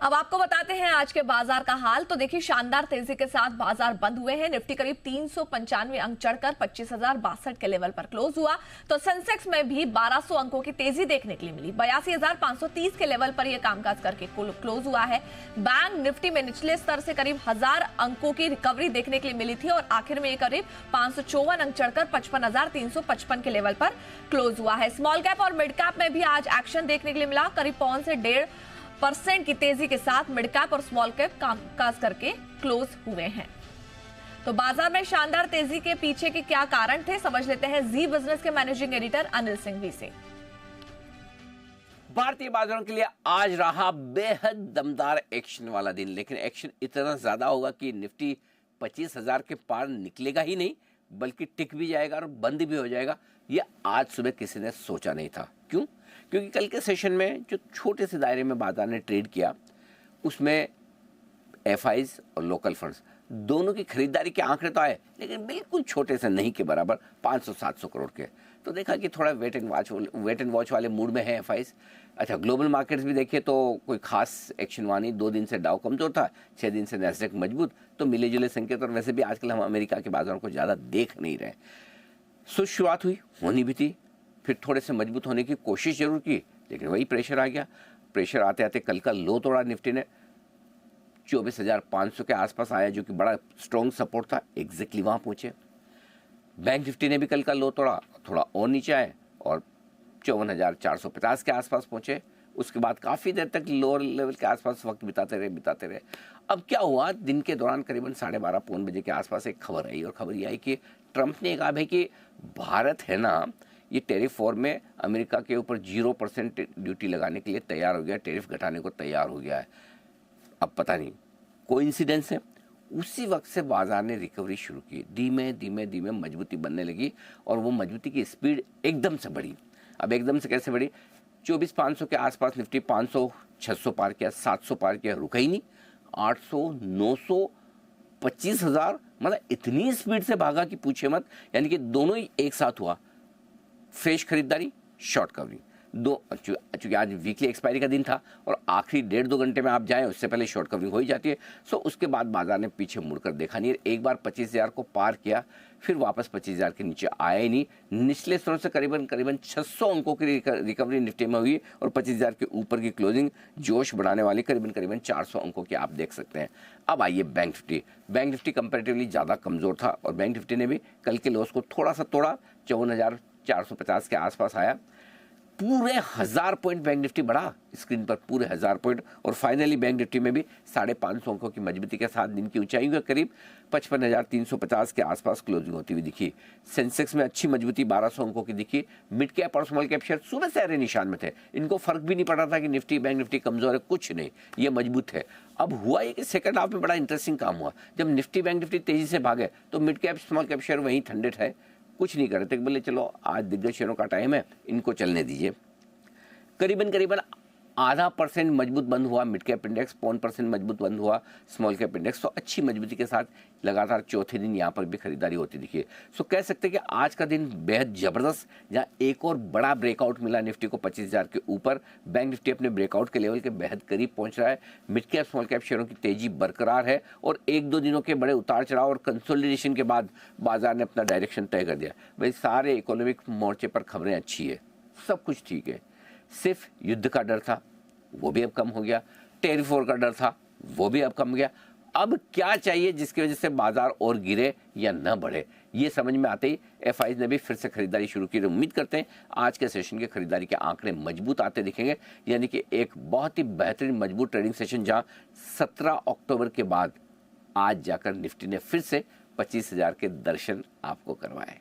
अब आपको बताते हैं आज के बाजार का हाल। तो देखिए, शानदार तेजी के साथ बाजार बंद हुए हैं। निफ्टी करीब 395 अंक चढ़कर 25,062 के लेवल पर क्लोज हुआ। तो सेंसेक्स में भी 1200 अंकों की तेजी देखने के लिए मिली। 82,530 के लेवल पर यह कामकाज करके क्लोज हुआ है। बैंक निफ्टी में निचले स्तर से करीब 1000 अंकों की रिकवरी देखने के लिए मिली थी और आखिर में यह करीब 554 अंक चढ़कर 55,355 के लेवल पर क्लोज हुआ है। स्मॉल कैप और मिड कैप में भी आज एक्शन देखने के लिए मिला। करीब 1.5% की तेजी के साथ मिड कैप और स्मॉल कैप कामकाज करके क्लोज हुए हैं। तो बाजार में शानदार तेजी के पीछे के क्या कारण थे, समझ लेते हैं जी बिजनेस के मैनेजिंग एडिटर अनिल सिंघवी से। भारतीय बाजारों के लिए आज रहा बेहद दमदार एक्शन वाला दिन, लेकिन एक्शन इतना ज्यादा होगा कि निफ्टी 25,000 के पार निकलेगा ही नहीं बल्कि टिक भी जाएगा और बंद भी हो जाएगा। ये आज सुबह किसी ने सोचा नहीं था। क्यों? क्योंकि कल के सेशन में जो छोटे से दायरे में बाजार ने ट्रेड किया उसमें एफआईज और लोकल फंड्स दोनों की खरीदारी के आंकड़े तो आए, लेकिन बिल्कुल छोटे से नहीं के बराबर, 500-700 करोड़ के। तो देखा कि थोड़ा वेट एंड वॉच वाले मूड में है एफआईज। अच्छा, ग्लोबल मार्केट्स भी देखिए तो कोई खास एक्शन हुआ नहीं। 2 दिन से डाउ कमजोर था, 6 दिन से नैस्डैक मजबूत, तो मिले जुले संकेत। और वैसे भी आजकल हम अमेरिका के बाजारों को ज़्यादा देख नहीं रहे। सो शुरुआत हुई, होनी भी थी, फिर थोड़े से मजबूत होने की कोशिश जरूर की, लेकिन वही प्रेशर आ गया। प्रेशर आते आते कल का लो तोड़ा निफ्टी ने, 24,500 के आसपास आया, जो कि बड़ा स्ट्रॉन्ग सपोर्ट था, एग्जैक्टली वहाँ पहुँचे। बैंक निफ्टी ने भी कल का लो तोड़ा, थोड़ा और नीचे आए और 54,450 के आसपास पहुँचे। उसके बाद काफ़ी देर तक लोअर लेवल के आसपास वक्त बिताते रहे। अब क्या हुआ, दिन के दौरान करीबन 12:30 पौन बजे के आसपास एक खबर आई, और खबर ये आई कि ट्रंप ने कहा भाई कि भारत है ना, ये टेरिफ वॉर में अमेरिका के ऊपर 0% ड्यूटी लगाने के लिए तैयार हो गया, टेरिफ घटाने को तैयार हो गया है। अब पता नहीं कोइंसिडेंस है, उसी वक्त से बाजार ने रिकवरी शुरू की। धीमे धीमे मजबूती बनने लगी और वो मजबूती की स्पीड एकदम से बढ़ी। अब एकदम से कैसे बढ़ी? 24,500 के आसपास निफ्टी 500, 600 पार किया, 700 पार किया, रुका ही नहीं। 800, 900, 25,000, मतलब इतनी स्पीड से भागा कि पूछे मत। यानी कि दोनों ही एक साथ हुआ, फ्रेश खरीदारी, शॉर्ट कवरिंग। चूंकि आज वीकली एक्सपायरी का दिन था और आखिरी 1.5-2 घंटे में आप जाएं उससे पहले शॉर्ट कवरिंग हो ही जाती है। सो उसके बाद बाजार ने पीछे मुड़कर देखा नहीं। एक बार 25,000 को पार किया, फिर वापस 25,000 के नीचे आया ही नहीं। निचले स्तरों से करीबन 600 अंकों की रिकवरी निफ्टी में हुई और 25,000 के ऊपर की क्लोजिंग जोश बढ़ाने वाली करीबन 400 अंकों की आप देख सकते हैं। अब आइए बैंक निफ्टी कंपेरेटिवली ज़्यादा कमज़ोर था और बैंक निफ्टी ने भी कल के लॉस को थोड़ा सा तोड़ा, 54,450 के आसपास आया। पूरे 1000 पॉइंट बैंक निफ्टी बढ़ा, स्क्रीन पर पूरे 1000 पॉइंट। और फाइनली बैंक निफ्टी में भी 550 अंकों की मजबूती के साथ दिन की ऊंचाई के करीब 55,350 के आसपास क्लोजिंग होती हुई दिखी। सेंसेक्स में अच्छी मजबूती 1200 अंकों की दिखी। मिड कैप और स्मॉल कैप शेयर सुबह से अरे निशान में थे, इनको फर्क भी नहीं पड़ रहा था कि निफ्टी बैंक निफ्टी कमजोर है, कुछ नहीं, ये मजबूत है। अब हुआ ये कि सेकंड हाफ में बड़ा इंटरेस्टिंग काम हुआ। जब निफ्टी बैंक निफ्टी तेजी से भागे तो mid cap small cap share वहीं ठंडे थे, कुछ नहीं कर रहे थे। बोले चलो आज दिग्गज शेयरों का टाइम है, इनको चलने दीजिए। करीबन 0.5% मजबूत बंद हुआ मिड कैप इंडेक्स, 0.5% मजबूत बंद हुआ स्मॉल कैप इंडेक्स। तो अच्छी मजबूती के साथ लगातार चौथे दिन यहाँ पर भी खरीदारी होती दिखी। सो कह सकते हैं कि आज का दिन बेहद जबरदस्त, जहाँ एक और बड़ा ब्रेकआउट मिला निफ्टी को 25,000 के ऊपर। बैंक निफ्टी अपने ब्रेकआउट के लेवल के बेहद करीब पहुंच रहा है। मिड कैप स्मॉल कैप शेयरों की तेजी बरकरार है और 1-2 दिनों के बड़े उतार चढ़ाव और कंसोलिडेशन के बाद बाजार ने अपना डायरेक्शन तय कर दिया। भाई सारे इकोनॉमिक मोर्चे पर खबरें अच्छी है, सब कुछ ठीक है। सिर्फ युद्ध का डर था, वो भी अब कम हो गया। टेरिफ वॉर का डर था, वो भी अब कम हो गया। अब क्या चाहिए जिसकी वजह से बाजार और गिरे या न बढ़े, ये समझ में आते ही एफआईज ने भी फिर से खरीदारी शुरू की। उम्मीद करते हैं आज के सेशन के खरीदारी के आंकड़े मजबूत आते दिखेंगे, यानी कि एक बहुत ही बेहतरीन मजबूत ट्रेडिंग सेशन, जहां 17 अक्टूबर के बाद आज जाकर निफ्टी ने फिर से 25,000 के दर्शन आपको करवाए।